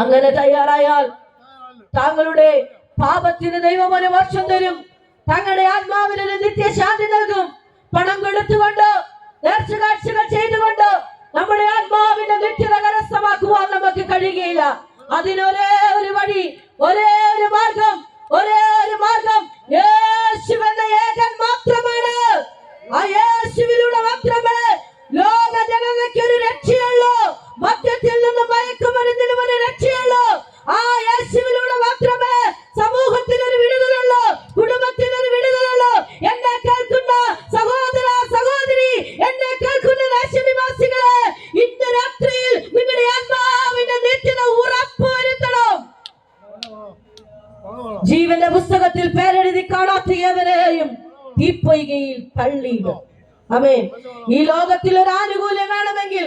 അങ്ങനെ തയ്യാറായാൽ താങ്കളുടെ പാപത്തിന് ദൈവം ഒരു വർഷം തരും. തങ്ങളുടെ ആത്മാവിന് ഒരു നിത്യശാന്തി നൽകും. പണം കൊടുത്തുകൊണ്ട് നേർച്ചകാഴ്ചകൾ ചെയ്തുകൊണ്ട് നമ്മുടെ ആത്മാവിന്റെ നിത്യത കരസ്ഥമാക്കുവാൻ നമുക്ക് കഴിയുകയില്ല. അതിനൊരേ ഒരു വഴി, ഒരേ ഒരു മാർഗം യേശുവെന്ന ഏകൻ മാത്രമാണ്. ആ യേശുവിലൂടെ മാത്രമേ ലോക ജനതയ്ക്ക് ഒരു രക്ഷയുള്ളൂ. മദ്യത്തിൽ നിന്നും മയക്കുമരുന്നിനും ഒരു രക്ഷയുള്ളൂ. ആ യേശുവിലൂടെ മാത്രമേ സമൂഹത്തിന് ഒരു വിടുതലുള്ളൂ, കുടുംബത്തിന് ഒരു വിടുതലുള്ളൂ. എന്നെ കേൾക്കുന്ന സഹോദര സഹോദരി, എന്നെ കേൾക്കുന്ന ദേശനിവാസികളെ, ഇന്ന് രാത്രിയിൽ നിങ്ങളുടെ ആത്മാവിന്റെ നിത്യത ഉറപ്പുവരുത്തണം. ജീവന്റെ പുസ്തകത്തിൽ പേരെഴുതി കാണാത്ത ഏവരെയും തീപ്പൊയ്കയിൽ തള്ളിയിടും. ആമേൻ. ഈ ലോകത്തിൽ ഒരു ആനുകൂല്യം വേണമെങ്കിൽ,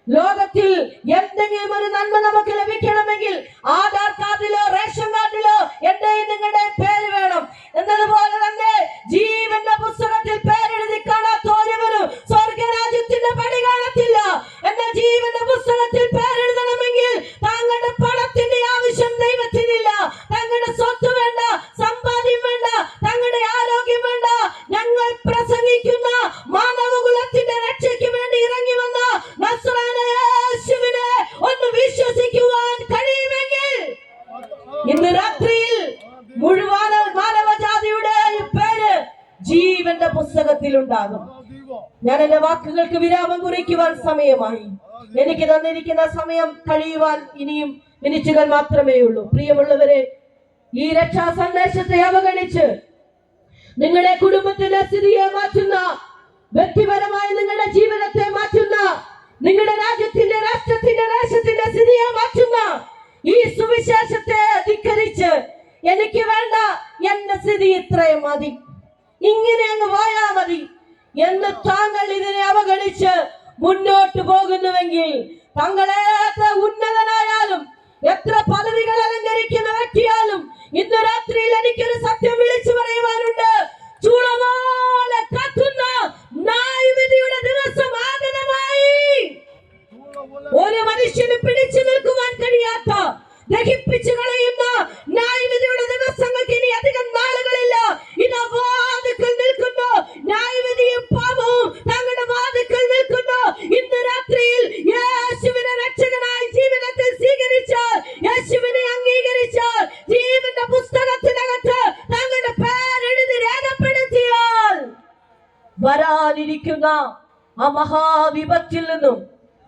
ലോകത്തിൽ എന്തെങ്കിലും ഒരു നന്മ നമുക്ക് ലഭിക്കണമെങ്കിൽ ആധാർ കാർഡിലോ റേഷൻ കാർഡിലോ എന്റെയും നിങ്ങളുടെ പേര് വേണം. എന്നതുപോലെ തന്നെ ജീവന്റെ പുസ്തകത്തിൽ പേരെഴുതി കാണാത്ത ഒരുവനും സ്വർഗരാജ്യത്തിന്റെ പടി കാണത്തില്ല. എന്നാൽ ജീവന്റെ പുസ്തകത്തിൽ പേരെഴുതണമെങ്കിൽ താങ്കളുടെ പണത്തിന്റെ ആവശ്യം ദൈവത്തിനില്ല. താങ്കളുടെ സ്വത്ത് വേണ്ട, സമ്പാദ്യം വേണ്ട, താങ്കളുടെ ആരോഗ്യം വേണ്ട. ഞങ്ങൾ പ്രസംഗിക്കുന്ന മാനവകുലത്തിന്റെ രക്ഷയ്ക്ക് വേണ്ടി ഇറങ്ങി വന്ന നസ്രായനായ യേശുവിനെ ഒന്ന് വിശ്വസിക്കുവാൻ കഴിയുമെങ്കിൽ ഇന്ന് രാത്രിയിൽ മുഴുവൻ മാനവജാതിയുടെ പേര് ജീവന്റെ പുസ്തകത്തിൽ ഉണ്ടാകും. ഞാൻ എന്റെ വാക്കുകൾക്ക് വിരാമം കുറിക്കുവാൻ സമയമായി. എനിക്ക് തന്നിരിക്കുന്ന സമയം കഴിയുവാൻ ഇനിയും മിനിറ്റുകൾ മാത്രമേ ഉള്ളൂ. പ്രിയമുള്ളവരെ, ഈ രക്ഷാ സന്ദേശത്തെ അവഗണിച്ച് നിങ്ങളുടെ കുടുംബത്തിന്റെ സ്ഥിതിയെ മാറ്റുന്ന, വ്യക്തിപരമായി നിങ്ങളുടെ ജീവിതത്തെ മാറ്റുന്ന, നിങ്ങളുടെ രാജ്യത്തിന്റെ രാഷ്ട്രത്തിന്റെ ദേശത്തിന്റെ സ്ഥിതിയെ മാറ്റുന്ന ഈ സുവിശേഷത്തെ ധിക്കരിച്ച് എനിക്ക് വേണ്ട, എന്റെ സ്ഥിതി ഇത്രയും മതി, ഇങ്ങനെ അങ്ങ് പോയാ മതി എന്ന് താങ്കൾ ഇതിനെ അവഗണിച്ച് മുന്നോട്ട് പോകുന്നുവെങ്കിൽ, താങ്കളെ എത്ര ഉന്നതനായാലും എത്ര പദവികൾ അലങ്കരിക്കുന്ന വ്യക്തിയാലും ഇന്ന് രാത്രിയിൽ എനിക്കൊരു സത്യം വിളിച്ചു പറയുവാനുണ്ട്. ചൂളപോലെ കത്തുന്ന ന്യായവിധിയുടെ ദിവസം ആഗതമായി. ഒരു മനുഷ്യന് പിടിച്ചു നിൽക്കുവാൻ കഴിയാത്ത, ദഹിപ്പിച്ചു കളയുന്ന ന്യായവിധിയുടെ ദിവസങ്ങൾക്ക് ഇനി അധികം നാളുകളില്ല. ഇതാ വാതിൽക്കൽ നിൽക്കുന്നു. ന്യായവിധിയും പാപവും തങ്ങളുടെ വാതിൽക്കൽ നിൽക്കുന്നു. ഇന്ന് രാത്രിയിൽ യേശുവിനെ രക്ഷകനായി ജീവിതത്തിൽ സ്വീകരിച്ചാൽ, യേശുവിനെ അംഗീകരിച്ചാൽ, ജീവന്റെ പുസ്തകത്തിനകത്ത് തങ്ങളുടെ പേരെഴുതി രേഖപ്പെടുത്തിയാൽ വരാനിരിക്കുന്ന ആ മഹാവിപത്തിൽ നിന്നും,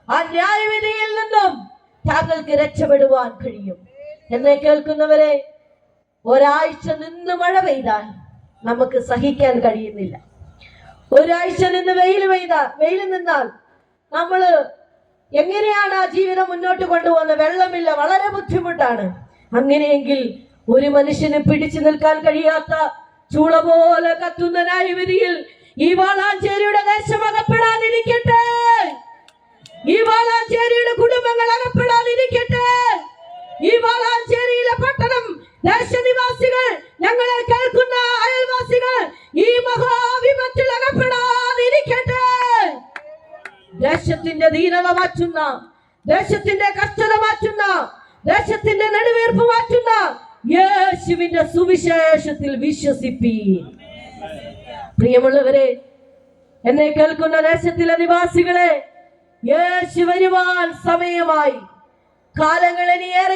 ആ ന്യായവിധിയിൽ നിന്നും താങ്കൾക്ക് രക്ഷപ്പെടുവാൻ കഴിയും. എന്നെ കേൾക്കുന്നവരെ, ഒരാഴ്ച നിന്ന് മഴ പെയ്താൽ നമുക്ക് സഹിക്കാൻ കഴിയുന്നില്ല. ഒരാഴ്ച നിന്ന് വെയിൽ നിന്നാൽ നമ്മൾ എങ്ങനെയാണ് ആ ജീവിതം മുന്നോട്ട് കൊണ്ടുപോകുന്നത്? വെള്ളമില്ല, വളരെ ബുദ്ധിമുട്ടാണ്. അങ്ങനെയെങ്കിൽ ഒരു മനുഷ്യന് പിടിച്ചു നിൽക്കാൻ കഴിയാത്ത ചൂള പോലെ കത്തുന്ന ന്യായവിധിയിൽ ഈ വാളാഞ്ചേരിയുടെ ദേശം അകപ്പെടാതിരിക്കട്ടെ, ഈ വാളാഞ്ചേരിയുടെ കുടുംബങ്ങൾ അകപ്പെടാതിരിക്കട്ടെ, ഈ വാളാഞ്ചേരിയിലെ പട്ടണം ദേശനിവാസികൾ, ഞങ്ങളെ കേൾക്കുന്ന അയൽവാസികൾ ഈ മഹാവിപത്തിൽ അകപ്പെടാതിരിക്കട്ടെ. ദേശത്തിന്റെ ദീനത മാറ്റുന്ന, ദേശത്തിന്റെ കഷ്ടത മാറ്റുന്ന, ദേശത്തിന്റെ നെടുവീർപ്പ് മാറ്റുന്ന യേശുവിന്റെ സുവിശേഷത്തിൽ വിശ്വസിപ്പീൻ. പ്രിയമുള്ളവരെ, എന്നെ കേൾക്കുന്ന ദേശത്തിലെ നിവാസികളെ, യേശു വരുവാൻ സമയമായി. കാലങ്ങൾ ഇനിയേറെ